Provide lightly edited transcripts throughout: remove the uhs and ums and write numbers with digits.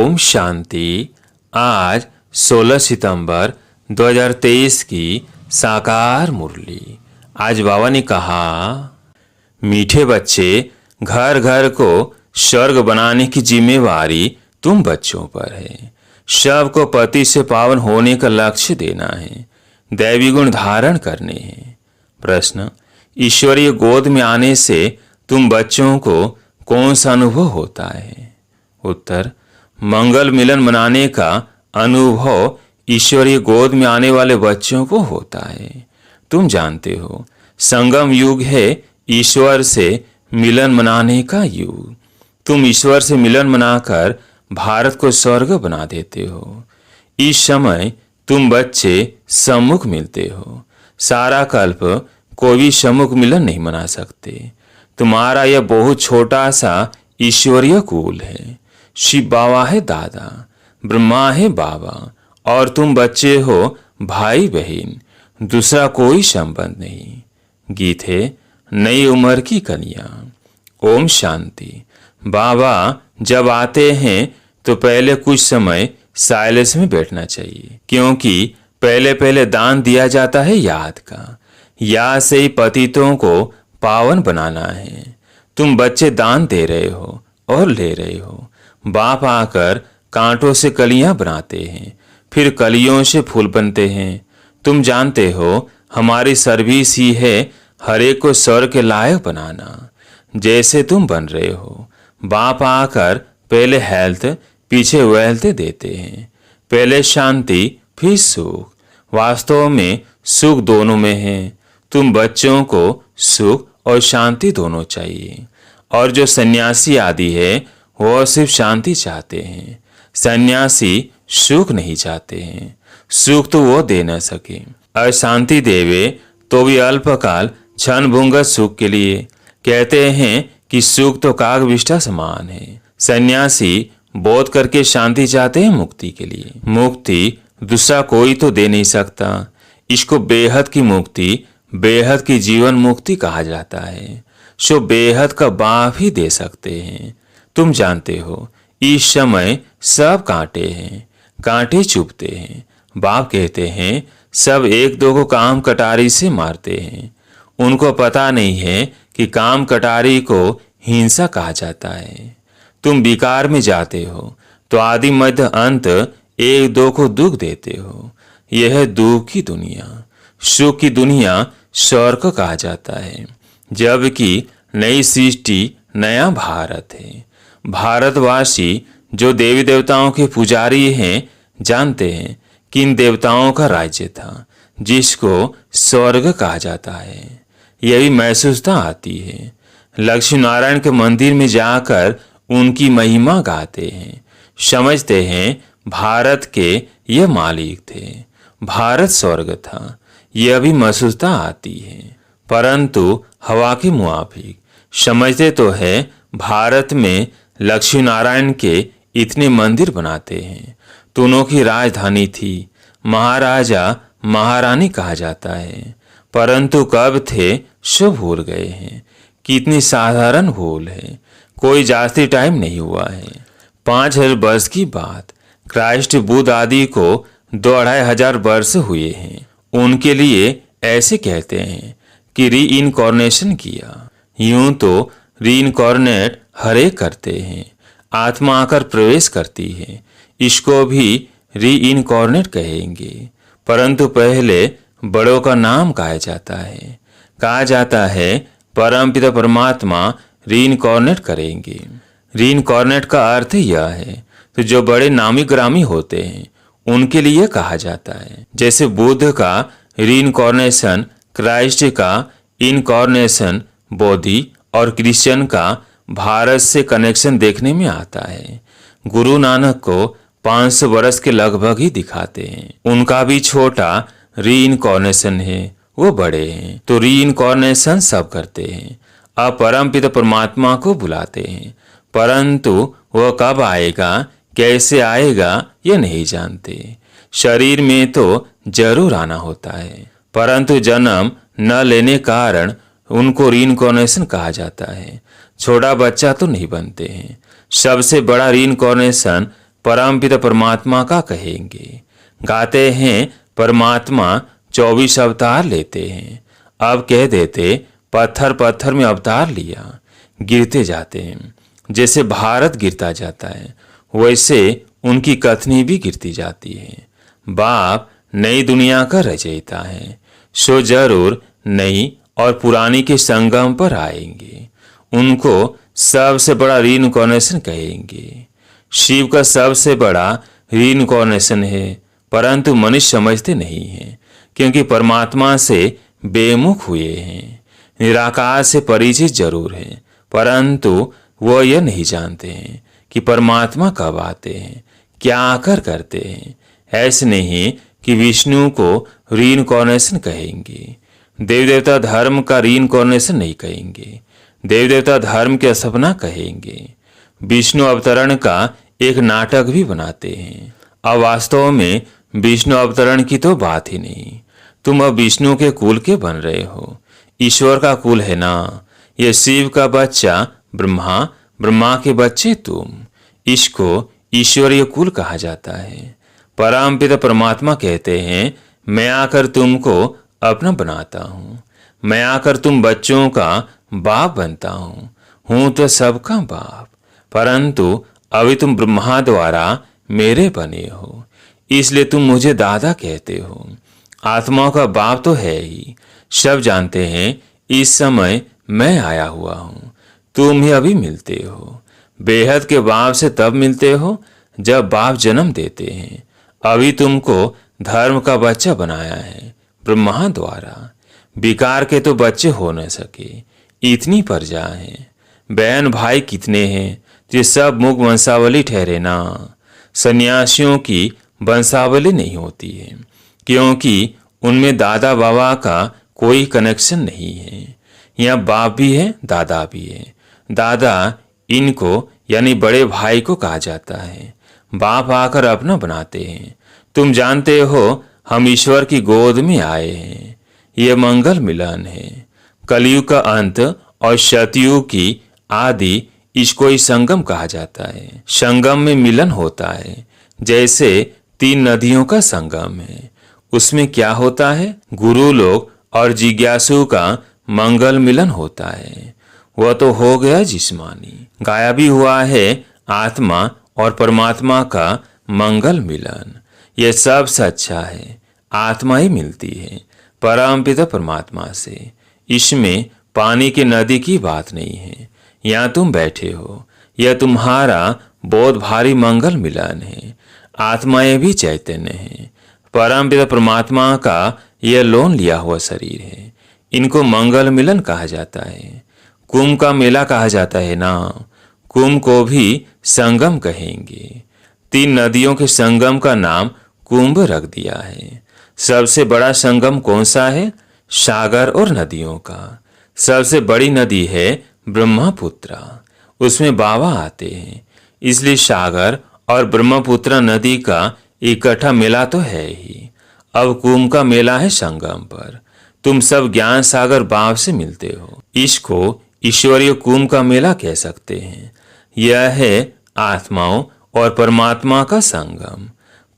ओम शांति। आज 16 सितंबर 2023 की साकार मुरली। आज बाबा ने कहा, मीठे बच्चे, घर घर को स्वर्ग बनाने की जिम्मेवारी तुम बच्चों पर है। सबको पति से पावन होने का लक्ष्य देना है, दैवी गुण धारण करने हैं। प्रश्न, ईश्वरीय गोद में आने से तुम बच्चों को कौन सा अनुभव होता है? उत्तर, मंगल मिलन मनाने का अनुभव ईश्वरीय गोद में आने वाले बच्चों को होता है। तुम जानते हो, संगम युग है ईश्वर से मिलन मनाने का युग। तुम ईश्वर से मिलन मनाकर भारत को स्वर्ग बना देते हो। इस समय तुम बच्चे सम्मुख मिलते हो। सारा कल्प कोई भी सम्मुख मिलन नहीं मना सकते। तुम्हारा यह बहुत छोटा सा ईश्वरीय कुल है। शिव बाबा है दादा, ब्रह्मा है बाबा, और तुम बच्चे हो भाई बहन, दूसरा कोई संबंध नहीं। गीत है नई उम्र की कन्या। ओम शांति। बाबा जब आते हैं तो पहले कुछ समय साइलेंस में बैठना चाहिए, क्योंकि पहले पहले दान दिया जाता है याद का। याद से ही पतितों को पावन बनाना है। तुम बच्चे दान दे रहे हो और ले रहे हो। बाप आकर कांटों से कलियां बनाते हैं, फिर कलियों से फूल बनते हैं। तुम जानते हो, हमारी सर्विस ही है हर एक को स्वर्ग के लायक बनाना, जैसे तुम बन रहे हो। बाप आकर पहले हेल्थ, पीछे वेल्थ देते हैं। पहले शांति, फिर सुख। वास्तव में सुख दोनों में है। तुम बच्चों को सुख और शांति दोनों चाहिए। और जो सन्यासी आदि है वो सिर्फ शांति चाहते हैं। सन्यासी सुख नहीं चाहते हैं। सुख तो वो दे न सके, और शांति देवे तो भी अल्पकाल क्षण भंगुर सुख के लिए। कहते हैं कि सुख तो कागविष्ठा समान है। सन्यासी बोध करके शांति चाहते हैं मुक्ति के लिए। मुक्ति दूसरा कोई तो दे नहीं सकता। इसको बेहद की मुक्ति, बेहद की जीवन मुक्ति कहा जाता है। सो बेहद का बाप ही दे सकते हैं। तुम जानते हो, इस समय सब कांटे हैं, कांटे चुभते हैं। बाप कहते हैं सब एक दो को काम कटारी से मारते हैं। उनको पता नहीं है कि काम कटारी को हिंसा कहा जाता है। तुम विकार में जाते हो तो आदि मध्य अंत एक दो को दुख देते हो। यह दुख की दुनिया। सुख की दुनिया स्वर्ग कहा जाता है, जबकि नई सृष्टि नया भारत है। भारतवासी जो देवी देवताओं के पुजारी हैं जानते हैं कि इन देवताओं का राज्य था, जिसको स्वर्ग कहा जाता है। यह भी महसूसता आती है। लक्ष्मी नारायण के मंदिर में जाकर उनकी महिमा गाते हैं। समझते हैं भारत के यह मालिक थे, भारत स्वर्ग था। यह भी महसूसता आती है, परंतु हवा के मुआफिक। समझते तो है भारत में लक्ष्मी नारायण के इतने मंदिर बनाते हैं। दोनों की राजधानी थी। महाराजा महारानी कहा जाता है, परंतु कब थे सो भूल गए हैं। कितनी साधारण भूल है, कोई जास्ती टाइम नहीं हुआ है। 5000 वर्ष की बात। क्राइस्ट बुद्ध आदि को 2500 वर्ष हुए हैं। उनके लिए ऐसे कहते हैं कि री इनकॉर्नेशन किया। यूं तो री इनकॉर्नेट हर एक करते हैं। आत्मा आकर प्रवेश करती है, इसको भी री इनकॉर्नेट कहेंगे। परंतु पहले बड़ों का नाम कहा जाता है। कहा जाता है परमपिता परमात्मा री इनकॉर्नेट करेंगे। री इनकॉर्नेट का अर्थ यह है, तो जो बड़े नामी ग्रामी होते हैं उनके लिए कहा जाता है। जैसे बुद्ध का री इनकॉर्नेशन, क्राइस्ट का इनकॉर्नेशन, बोधि और क्रिश्चियन का भारत से कनेक्शन देखने में आता है। गुरु नानक को 500 वर्ष के लगभग ही दिखाते हैं। उनका भी छोटा री इनकॉर्नेशन है, वो बड़े हैं। तो री इनकॉर्नेशन सब करते हैं। अब परमपिता परमात्मा को बुलाते हैं, परंतु वह कब आएगा, कैसे आएगा, यह नहीं जानते। शरीर में तो जरूर आना होता है, परंतु जन्म न लेने कारण उनको रीइनकॉर्नेशन कहा जाता है। छोटा बच्चा तो नहीं बनते हैं। सबसे बड़ा रीइनकॉर्नेशन परमपिता परमात्मा का कहेंगे। गाते हैं परमात्मा 24 अवतार लेते हैं। अब कह देते पत्थर पत्थर में अवतार लिया। गिरते जाते हैं, जैसे भारत गिरता जाता है वैसे उनकी कथनी भी गिरती जाती है। बाप नई दुनिया का रचयिता है, सो जरूर नई और पुरानी के संगम पर आएंगे। उनको सबसे बड़ा रीइंकार्नेशन कहेंगे। शिव का सबसे बड़ा रीइंकार्नेशन है, परंतु मनुष्य समझते नहीं हैं, क्योंकि परमात्मा से बेमुख हुए हैं। निराकार से परिचित जरूर है, परंतु वह यह नहीं जानते हैं कि परमात्मा कब आते हैं, क्या आकर करते हैं। ऐसे नहीं कि विष्णु को रीइंकार्नेशन कहेंगे, देव देवता धर्म का रीइंकार्नेशन नहीं कहेंगे, देव देवता धर्म की स्थापना कहेंगे। विष्णु अवतरण का एक नाटक भी बनाते हैं। अब वास्तव में विष्णु अवतरण की तो बात ही नहीं। तुम अब विष्णु के कुल के बन रहे हो, ईश्वर का कुल है ना। ये शिव का बच्चा ब्रह्मा, ब्रह्मा के बच्चे तुम। इसको ईश्वरीय कुल कहा जाता है। परमपिता परमात्मा कहते हैं, मैं आकर तुमको अपना बनाता हूँ, मैं आकर तुम बच्चों का बाप बनता हूँ तो सबका बाप। परंतु अभी तुम ब्रह्मा द्वारा मेरे बने हो, इसलिए तुम मुझे दादा कहते हो। आत्माओं का बाप तो है ही, सब जानते हैं इस समय मैं आया हुआ हूँ। तुम ही अभी मिलते हो। बेहद के बाप से तब मिलते हो जब बाप जन्म देते हैं। अभी तुमको धर्म का बच्चा बनाया है ब्रह्मा द्वारा। विकार के तो बच्चे हो न सके, इतनी प्रजा है। बहन भाई कितने हैं, ये सब मुख वंशावली ठहरे ना। सन्यासियों की वंशावली नहीं होती है, क्योंकि उनमें दादा बाबा का कोई कनेक्शन नहीं है। यहाँ बाप भी है, दादा भी है। दादा इनको यानी बड़े भाई को कहा जाता है। बाप आकर अपना बनाते हैं। तुम जानते हो हम ईश्वर की गोद में आए हैं। ये मंगल मिलन है। कलयुग का अंत और सतयुग की आदि इसको ही संगम कहा जाता है। संगम में मिलन होता है, जैसे 3 नदियों का संगम है। उसमें क्या होता है, गुरु लोग और जिज्ञासु का मंगल मिलन होता है। वह तो हो गया जिस्मानी, गाया भी हुआ है आत्मा और परमात्मा का मंगल मिलन। यह सब सच्चा है, आत्मा ही मिलती है परमपिता परमात्मा से। इसमें पानी की नदी की बात नहीं है। यहाँ तुम बैठे हो, यह तुम्हारा बहुत भारी मंगल मिलन है। आत्माएं भी चैतन्य है। परमपिता परमात्मा का यह लोन लिया हुआ शरीर है। इनको मंगल मिलन कहा जाता है। कुंभ का मेला कहा जाता है ना। कुंभ को भी संगम कहेंगे। 3 नदियों के संगम का नाम कुंभ रख दिया है। सबसे बड़ा संगम कौन सा है, सागर और नदियों का। सबसे बड़ी नदी है ब्रह्मपुत्रा, उसमें बाबा आते हैं, इसलिए सागर और ब्रह्मपुत्रा नदी का इकट्ठा मेला तो है ही। अब कुंभ का मेला है संगम पर। तुम सब ज्ञान सागर बाप से मिलते हो। इसको ईश्वरीय कुंभ का मेला कह सकते हैं। यह है आत्माओं और परमात्मा का संगम।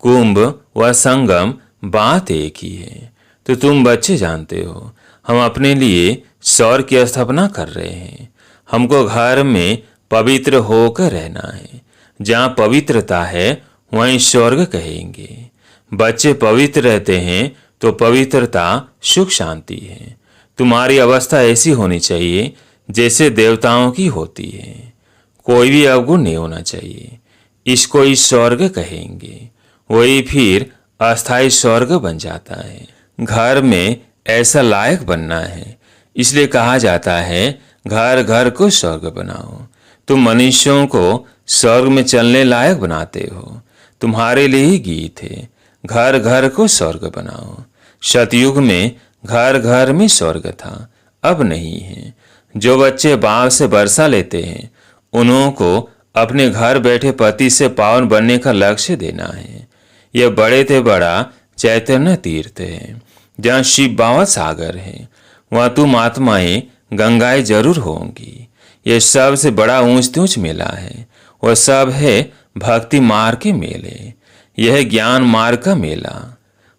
कुंभ व संगम बात एक ही है। तो तुम बच्चे जानते हो, हम अपने लिए स्वर्ग की स्थापना कर रहे हैं। हमको घर में पवित्र होकर रहना है। जहाँ पवित्रता है वहीं स्वर्ग कहेंगे। बच्चे पवित्र रहते हैं तो पवित्रता सुख शांति है। तुम्हारी अवस्था ऐसी होनी चाहिए जैसे देवताओं की होती है। कोई भी अवगुण नहीं होना चाहिए। इसको ही स्वर्ग कहेंगे। वही फिर अस्थायी स्वर्ग बन जाता है। घर में ऐसा लायक बनना है, इसलिए कहा जाता है घर घर को स्वर्ग बनाओ। तुम मनुष्यों को स्वर्ग में चलने लायक बनाते हो। तुम्हारे लिए ही गीत है, घर घर को स्वर्ग बनाओ। सतयुग में घर घर में स्वर्ग था, अब नहीं है। जो बच्चे बाप से वर्षा लेते हैं उन्हों को अपने घर बैठे पति से पावन बनने का लक्ष्य देना है। यह बड़े से बड़ा चैतन्य तीर्थ है। जहाँ शिव बाबा सागर है वहाँ तुम आत्माएं गंगाएं जरूर होंगी। यह सबसे बड़ा ऊंच तूच मेला है। वह सब है भक्ति मार्ग के मेले। यह ज्ञान मार्ग का मेला।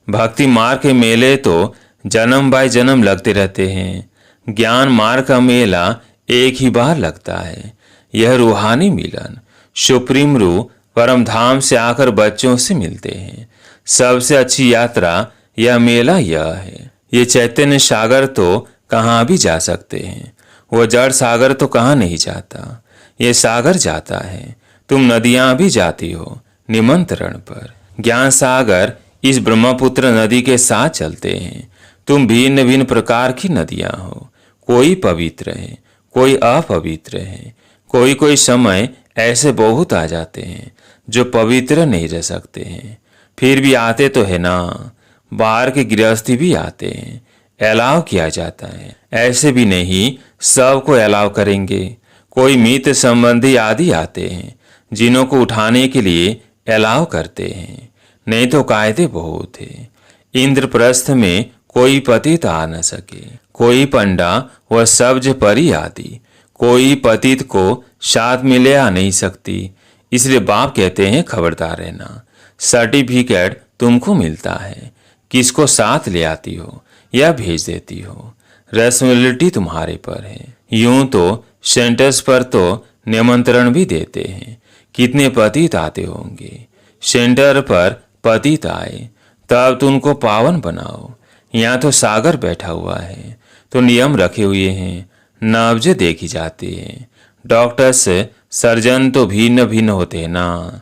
भक्ति मार्ग के मेले तो जन्म बाय जन्म लगते रहते हैं। ज्ञान मार्ग का मेला एक ही बार लगता है। यह रूहानी मिलन, सुप्रीम रूह परम धाम से आकर बच्चों से मिलते हैं। सबसे अच्छी यात्रा यह मेला यह है। ये चैतन्य सागर तो कहाँ भी जा सकते हैं, वह जड़ सागर तो कहाँ नहीं जाता। ये सागर जाता है, तुम नदियां भी जाती हो निमंत्रण पर। ज्ञान सागर इस ब्रह्मपुत्र नदी के साथ चलते हैं। तुम भिन्न भिन्न प्रकार की नदियां हो, कोई पवित्र है, कोई अपवित्र है। कोई कोई समय ऐसे बहुत आ जाते हैं जो पवित्र नहीं रह सकते हैं, फिर भी आते तो है ना। बाहर के गृहस्थी भी आते हैं, अलाव किया जाता है। ऐसे भी नहीं सबको अलाव करेंगे। कोई मित्र संबंधी आदि आते हैं जिन्हों को उठाने के लिए अलाव करते हैं, नहीं तो कायदे बहुत है। इंद्रप्रस्थ में कोई पतित आ न सके, कोई पंडा व सब्ज परी आदि कोई पतित को साथ में ले आ नहीं सकती। इसलिए बाप कहते हैं खबरदार रहना। सर्टिफिकेट तुमको मिलता है, किसको साथ ले आती हो या भेज देती हो, रेस्पॉन्सिबिलिटी तुम्हारे पर है। यूं तो सेंटर्स पर तो निमंत्रण भी देते हैं, कितने पतित आते होंगे। सेंटर पर पतित आए तब तुम उनको पावन बनाओ। यहाँ तो सागर बैठा हुआ है, तो नियम रखे हुए हैं, नब्ज देखी जाती है। डॉक्टर्स सर्जन तो भिन्न भिन्न होते हैं ना।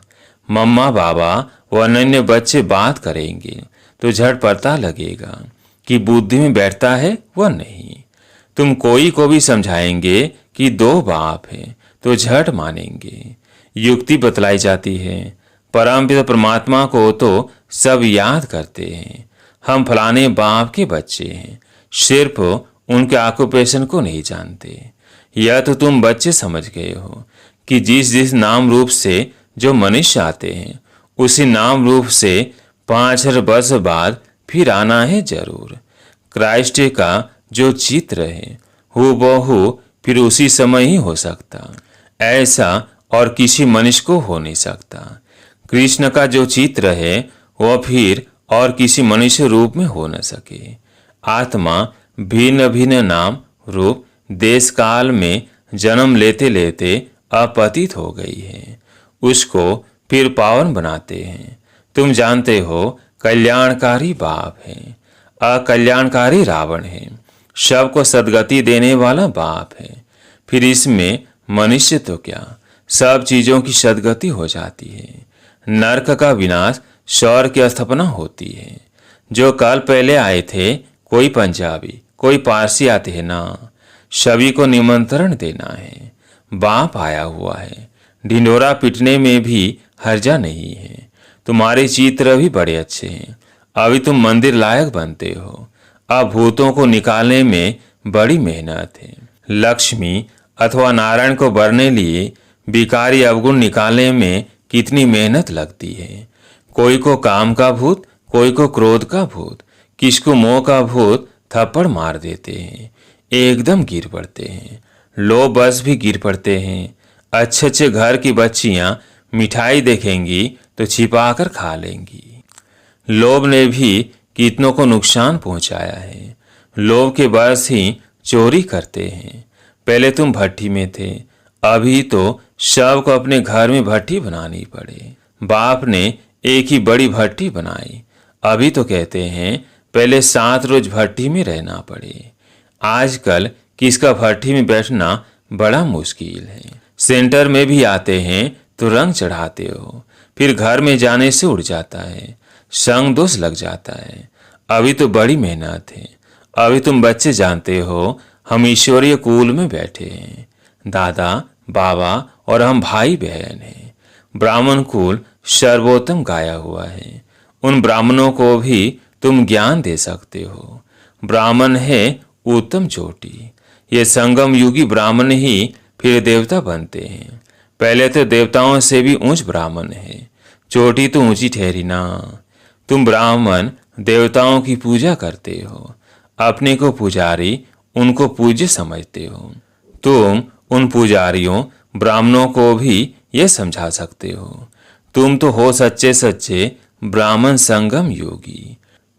मम्मा बाबा व अन्य बच्चे बात करेंगे तो झट पता लगेगा कि बुद्धि में बैठता है वह नहीं। तुम कोई को भी समझाएंगे कि दो बाप हैं तो झट मानेंगे। युक्ति बतलाई जाती है। परमपिता परमात्मा को तो सब याद करते हैं। हम फलाने बाप के बच्चे हैं, सिर्फ उनके ऑक्यूपेशन को नहीं जानते। यह तो तुम बच्चे समझ गए हो कि जिस जिस नाम रूप से जो मनुष्य आते हैं उसी नाम रूप से 5,000 वर्ष बाद फिर आना है जरूर। क्राइस्ट का जो चित्र है हूबहू फिर उसी समय ही हो सकता, ऐसा और किसी मनुष्य को हो नहीं सकता। कृष्ण का जो चित्र है वह फिर और किसी मनुष्य रूप में हो न सके। आत्मा भिन्न भिन्न नाम रूप देश काल में जन्म लेते लेते अपतित हो गई है, उसको फिर पावन बनाते हैं। तुम जानते हो कल्याणकारी बाप है, अकल्याणकारी रावण है। सबको सदगति देने वाला बाप है। फिर इसमें मनुष्य तो क्या, सब चीजों की सदगति हो जाती है। नरक का विनाश, स्वर्ग की स्थापना होती है। जो कल पहले आए थे, कोई पंजाबी कोई पारसी आते हैं ना, सभी को निमंत्रण देना है। बाप आया हुआ है, ढिंडोरा पीटने में भी हर्जा नहीं है। तुम्हारे चित्र भी बड़े अच्छे हैं, अभी तुम मंदिर लायक बनते हो। अब भूतों को निकालने में बड़ी मेहनत है। लक्ष्मी अथवा नारायण को बरने लिए विकारी अवगुण निकालने में कितनी मेहनत लगती है। कोई को काम का भूत, कोई को क्रोध का भूत, किसको मोह का भूत थप्पड़ मार देते हैं, एकदम गिर पड़ते हैं। लोग बस भी गिर पड़ते हैं। अच्छे अच्छे घर की बच्चियां मिठाई देखेंगी तो छिपाकर खा लेंगी। लोभ ने भी कितनों को नुकसान पहुंचाया है। लोभ के बस ही चोरी करते हैं। पहले तुम भट्टी में थे, अभी तो सबको अपने घर में भट्टी बनानी पड़े। बाप ने एक ही बड़ी भट्टी बनाई। अभी तो कहते हैं पहले 7 रोज भट्टी में रहना पड़े। आजकल किसका भट्टी में बैठना बड़ा मुश्किल है। सेंटर में भी आते हैं तो रंग चढ़ाते हो, फिर घर में जाने से उड़ जाता है, संग दोष लग जाता है। अभी तो बड़ी मेहनत है। अभी तुम बच्चे जानते हो हम ईश्वरीय कुल में बैठे हैं। दादा बाबा और हम भाई बहन हैं। ब्राह्मण कुल सर्वोत्तम गाया हुआ है। उन ब्राह्मणों को भी तुम ज्ञान दे सकते हो। ब्राह्मण है उत्तम चोटी। ये संगम युगी ब्राह्मण ही फिर देवता बनते हैं। पहले तो देवताओं से भी ऊंच ब्राह्मण है, चोटी तो ऊंची ठहरी ना। तुम ब्राह्मण देवताओं की पूजा करते हो, अपने को पुजारी उनको पूज्य समझते हो। तुम उन पुजारियों ब्राह्मणों को भी ये समझा सकते हो। तुम तो हो सच्चे सच्चे ब्राह्मण संगम योगी।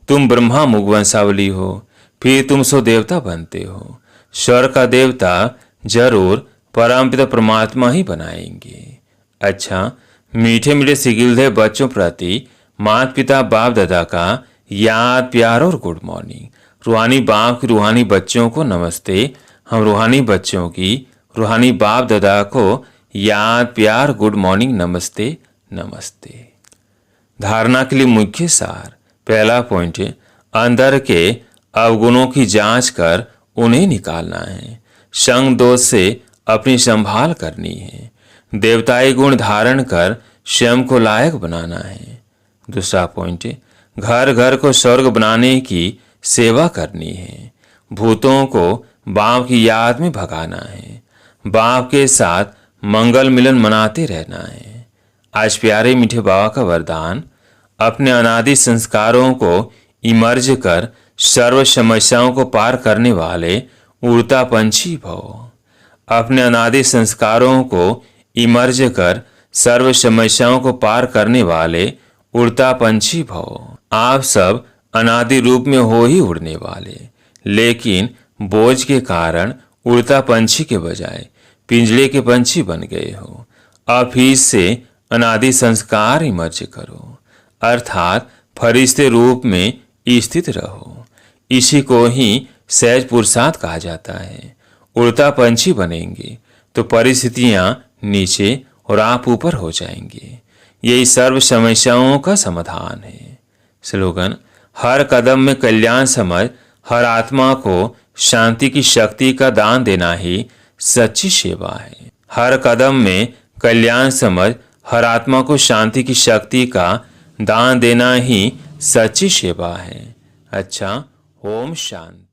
तुम ब्रह्मा मुग वंशावली हो, फिर तुम सो देवता बनते हो। स्वर्ग का देवता जरूर परमपिता परमात्मा ही बनाएंगे। अच्छा, मीठे मीठे सिगिलधे बच्चों प्रति माता पिता बाप दादा का याद प्यार और गुड मॉर्निंग। रूहानी बाप की रूहानी बच्चों को नमस्ते। हम रूहानी बच्चों की रूहानी बाप दादा को याद प्यार गुड मॉर्निंग नमस्ते नमस्ते। धारणा के लिए मुख्य सार। पहला पॉइंट है, अंदर के अवगुणों की जांच कर उन्हें निकालना है। संग दोष से अपनी संभाल करनी है। देवताई गुण धारण कर स्वयं को लायक बनाना है। दूसरा पॉइंट है, घर घर को स्वर्ग बनाने की सेवा करनी है। भूतों को बाप की याद में भगाना है। बाप के साथ मंगल मिलन मनाते रहना है। आज प्यारे मीठे बाबा का वरदान, अपने अनादि संस्कारों को इमर्ज कर सर्व समस्याओं को पार करने वाले उड़ता पंछी भव। अपने अनादि संस्कारों को इमर्ज कर सर्व समस्याओं को पार करने वाले उड़ता पंछी भव। आप सब अनादि रूप में हो ही उड़ने वाले, लेकिन बोझ के कारण उड़ता पंछी के बजाय पिंजरे के पंछी बन गए हो। अब फिर से अनादि संस्कार इमर्ज करो, अर्थात फरिश्ते रूप में स्थित रहो। इसी को ही सहज पुरुषार्थ कहा जाता है। उड़ता पंछी बनेंगे तो परिस्थितियां नीचे और आप ऊपर हो जाएंगे। यही सर्व समस्याओं का समाधान है। स्लोगन, हर कदम में कल्याण समझ हर आत्मा को शांति की शक्ति का दान देना ही सच्ची सेवा है। हर कदम में कल्याण समझ हर आत्मा को शांति की शक्ति का दान देना ही सच्ची सेवा है। अच्छा, ओम शांति।